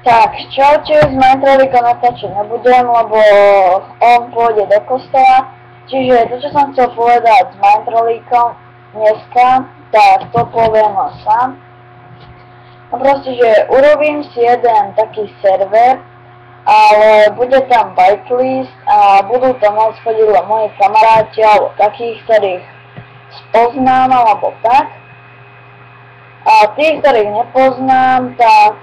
Tak, čaute, s Minecraftom natáčať nebudem, lebo on pôjde do kostola. Čiže to, čo som chcel povedať s Minecraftom dneska, tak to poviem sám. No proste, že urobím si jeden taký server, ale bude tam whitelist a budú tam môcť chodiť len moji kamaráti alebo takých, ktorých spoznám alebo tak. A tých, ktorých nepoznám, tak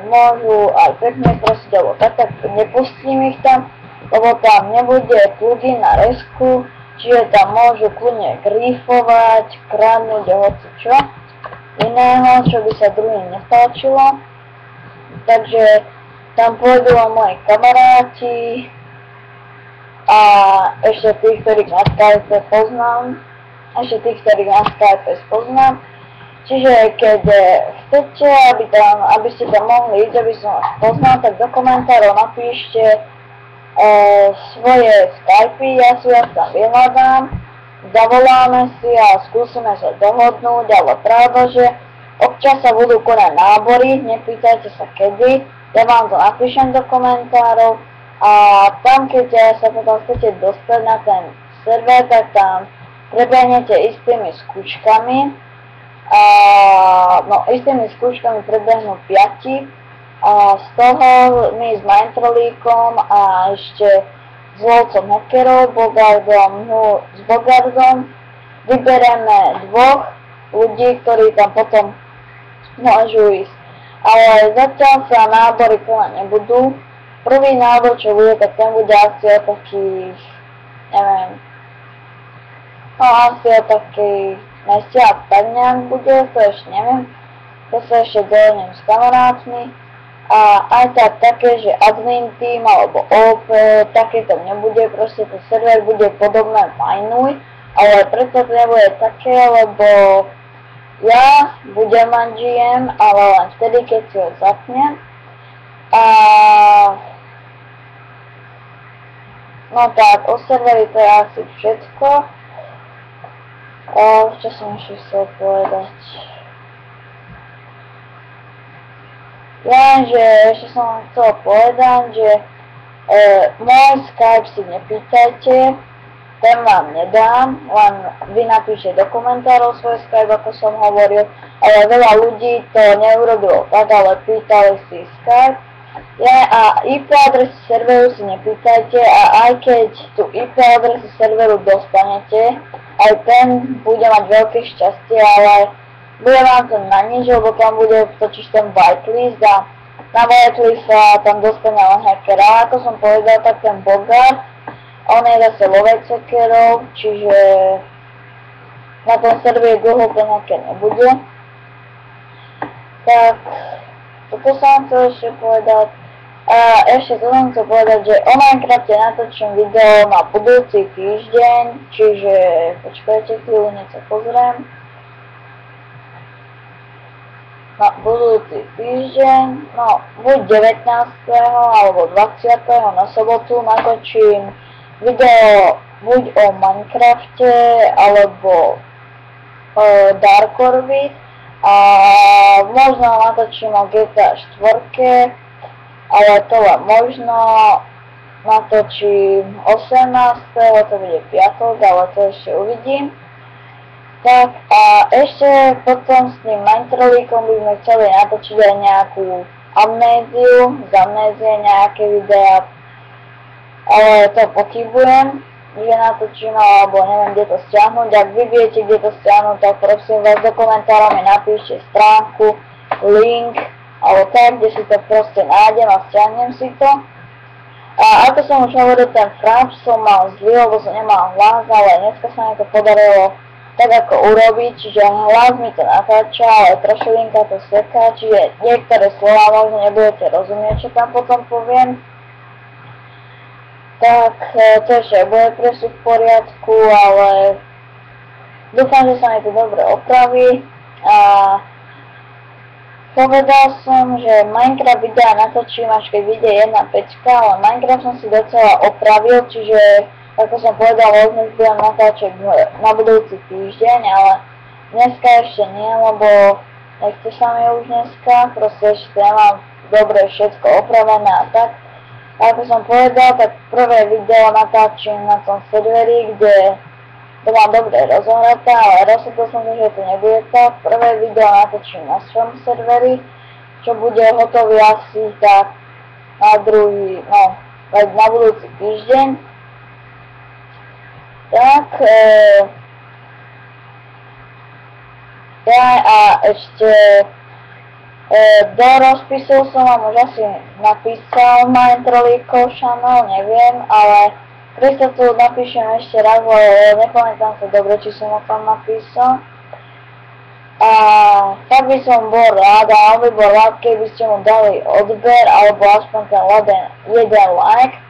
môžu aj pekne prosiť, alebo tak nepustím ich tam, lebo tam nebude plugin na resku, čiže tam môžu kľudne grifovať, kradnúť a hocičo iného, čo by sa druhým nepáčilo. Takže tam pôjdu len moji kamaráti a ešte tých, ktorých na Skype poznám. Čiže keď chcete, aby ste tam mohli ísť, aby som vás poznal, tak do komentárov napíšte svoje Skypy, ja si vás tam vyhľadám, zavoláme si a skúsime sa dohodnúť, ale pravda, že občas sa budú konať nábory, nepýtajte sa kedy, ja vám to napíšem do komentárov a tam, keď sa potom chcete dostať na ten server, tak tam prebehnete istými skúškami. Istými skúškami prebehnú 5 a z toho my s Minecraftom a ešte s lovcom hackerov, s Bogardom vybereme 2 ľudí, ktorí tam potom môžu ísť. Ale zatiaľ sa nábory konať nebudú. Prvý nábor, čo bude, tak ten bude asi o takých, neviem, asi o takých mesiac, tak nejak bude, to ešte neviem, to sa ešte dohodnem s kamarátmi a aj tak také, že admin team alebo OP, také to nebude, proste ten server bude podobné Mineuj, ale preto to nebude také, lebo ja budem mať GM, ale len vtedy, keď si ho zapnem a no tak, o serveri to je asi všetko. Čo som ešte chcel povedať? Že ešte som vám chcel povedať, že môj Skype si nepýtajte, ten vám nedám, len vy napíšte do komentárov svoj Skype, ako som hovoril, ale veľa ľudí to neurobilo tak, ale pýtali si Skype. A IP adresu serveru si nepýtajte a aj keď tú IP adresu serveru dostanete, aj ten bude mať veľké šťastie, ale bude vám to na nič, lebo tam bude totiž ten whitelist a na whitelist sa tam dostane len hackera. Ako som povedal, tak ten Bogard, on je zase lovec hackerov, čiže na tom serveri dlho ten hacker nebude. Tak, toto som chcel ešte povedať. A ešte to som chcel povedať, že o Minecrafte natočím video na budúci týždeň, čiže počkajte chvíľu, nech sa pozriem. Na budúci týždeň, no buď 19. alebo 20. na sobotu natočím video buď o Minecrafte alebo Dark Orbit a možno natočím o GTA 4. Ale to len možno natočím 18. to bude piatok, ale to ešte uvidím. Tak a ešte potom s tým Minecraftom by sme chceli natočiť aj nejakú amnéziu, z amnézie nejaké videá, ale to pochybujem, že natočím, alebo neviem, kde to stiahnuť. Ak vy viete, kde to stiahnuť, tak prosím vás do komentárov mi napíšte stránku, link, alebo tak, kde si to proste nájdem a stiahnem si to. A ako som už hovoril, ten Fraps som mal zlý, lebo som nemal hlas, ale dneska sa mi to podarilo tak ako urobiť, čiže hlas mi to natáča, ale trošilinka to seká, čiže niektoré slova možno nebudete rozumieť, čo tam potom poviem. Tak to ešte bude presne v poriadku, ale dúfam, že sa mi to dobre opraví. Povedal som, že Minecraft videa natočím až keď vyjde 1.5, ale Minecraft som si docela opravil, čiže ako som povedal, možno budem natáčať na budúci týždeň, ale dneska ešte nie, lebo nechce sa mi už dneska, proste ešte nemám dobre všetko opravené a tak. A ako som povedal, tak prvé video natáčim na tom serveri, kde to mám dobre rozohraté, ale rozhodol som sa, že to nebude tak. Prvé video natáčim na svojom serveri, čo bude hotový asi tak na druhý, no, na budúci týždeň. Tak, ja a ešte do rozpisu som vám už asi napísal Mindtrollikov channel, neviem, ale keď sa tu napíšem ešte raz, ale nepamätám sa dobre, či som ho tam napísal. A tak by som bol rád, a on by bol rád, keby ste mu dali odber, alebo aspoň ten jeden like.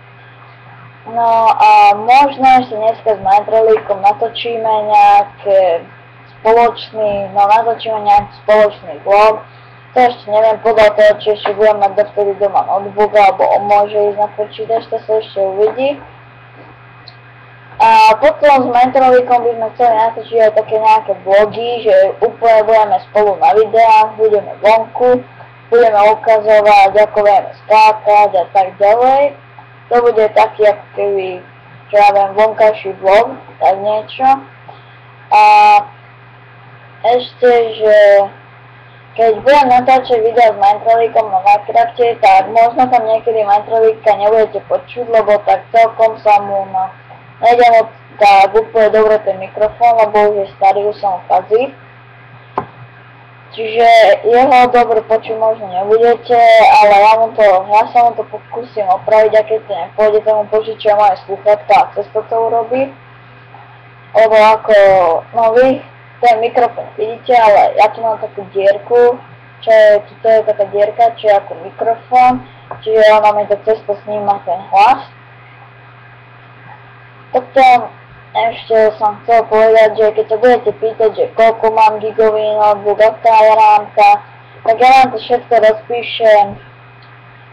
No a možno ešte dneska s Mindtrollikom natočíme nejaký spoločný vlog. To ešte neviem, podľa toho, či ešte budem mať dovtedy doma notebook, alebo on môže ísť na počítač, to sa ešte uvidí. A potom s Mindtrollikom by sme chceli natočiť aj také nejaké vlogy, že úplne budeme spolu na videách, budeme vonku, budeme ukazovať, ako vieme skákať a tak ďalej. To bude taký ako keby, čo ja viem, vonkajší vlog, tak niečo. A ešte, že keď budem natáčať videa s Mindtrollikom na Minecrafte, tak možno tam niekedy Mindtrollika nebudete počuť, lebo tak celkom sa mu nejde moc tak úplne dobre ten mikrofón, lebo už je starý, už sa mu kazí. Čiže jeho dobre počuť možno nebudete, ale ja sa mu to pokúsim opraviť, a keď to nepôjde, tomu požičia moje slúchatka a cez to urobí. Lebo ako, no vy ten mikrofón vidíte, ale ja tu mám takú dierku, to je taká dierka, čo je ako mikrofón, čiže ona mi to cez to sníma ten hlas. Potom ešte som chcel povedať, že keď sa budete pýtať, že koľko mám gigový notebook, aká je rámka, tak ja vám to všetko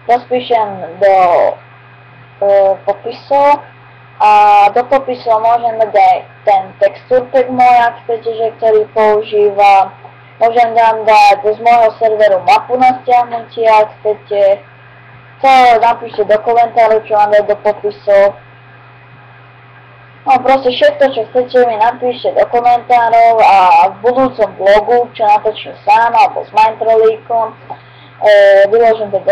rozpíšem do popisov. A do popisov môžem dať aj ten texture pack môj, ak chcete, že ktorý používam. Môžem tam dať z môjho serveru mapu na stiahnutie, ak chcete. To napíšte do komentáru, čo mám dať do popisov. No proste všetko, čo chcete, mi napíšte do komentárov a v budúcom vlogu, čo natočím sám alebo s Mindtrollikom, vyložím to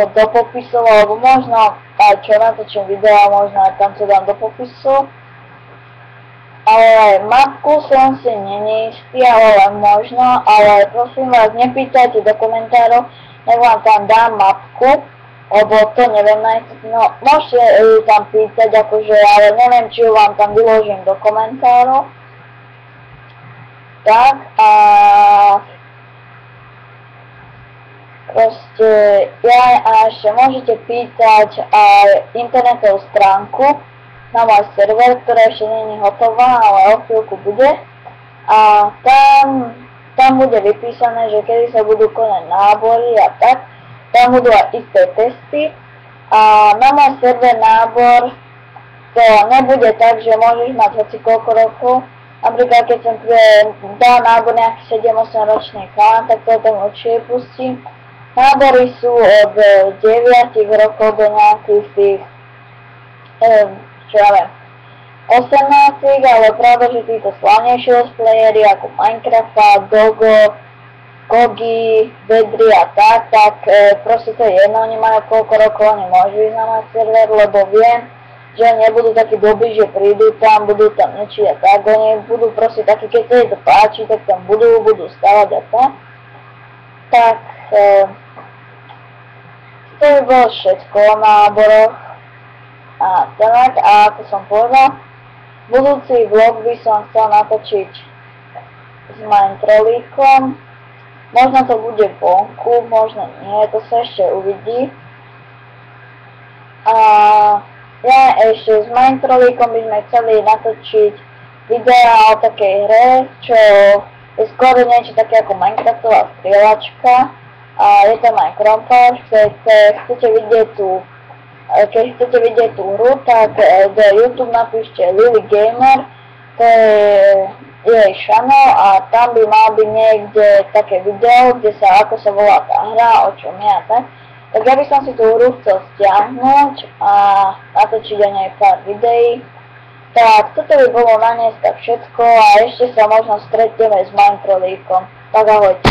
do popisov, alebo možno aj čo natočím videa, možno aj tam to dám do popisu. Ale mapku som si není istý, ale len možno, ale prosím vás, nepýtajte do komentárov, nech vám tam dám mapku, lebo to neviem nájsť, no môžete ju tam pýtať, akože, ale neviem, či ju vám tam vyložím do komentárov. Tak a proste ja a ešte môžete pýtať aj internetovú stránku na môj server, ktorá ešte nie je hotová, ale o chvíľku bude. A tam bude vypísané, že kedy sa budú konať nábory a tak. Tam budú aj isté testy. A na môj server nábor to nebude tak, že môžeš mať hocikoľko rokov. Napríklad keď som dal nábor nejaký 7-8 ročný chalán, tak to tam určite pustím. Nábory sú od 9 rokov do nejakých tých, čo ja viem, 18, ale práve, že títo slavnejší losplayery ako Minecraft, Gogo, Gogi, Vedri a tak, proste to je jedno, oni majú koľko rokov, oni môžu ísť na môj server, lebo viem, že nebudú takí dobrí, že prídu tam, budú tam niečo a tak, oni budú proste takí, keď sa jej to páči, tak tam budú stavať a tak. Tak, to by bolo všetko o náboroch a tak, a ako som povedal, budúci vlog by som chcel natočiť s Mindtrollikom, možno to bude vonku, možno nie, to sa ešte uvidí. A ja ešte s Mindtrollikom by sme chceli natočiť videa o takej hre, čo je skôr niečo také ako Minecraftová strieľačka. A je tam aj krompáž, keď chcete vidieť tú hru, tak do YouTube napíšte Lily Gamer, to je jej channel a tam by mal byť niekde také video, kde sa, ako sa volá tá hra, o čom je a tak. Tak ja by som si tú hru chcel stiahnuť a natočiť aj nej pár videí. Tak toto by bolo na dnes tak všetko a ešte sa možno stretneme s Mindtrolíkom. Tak ahojte.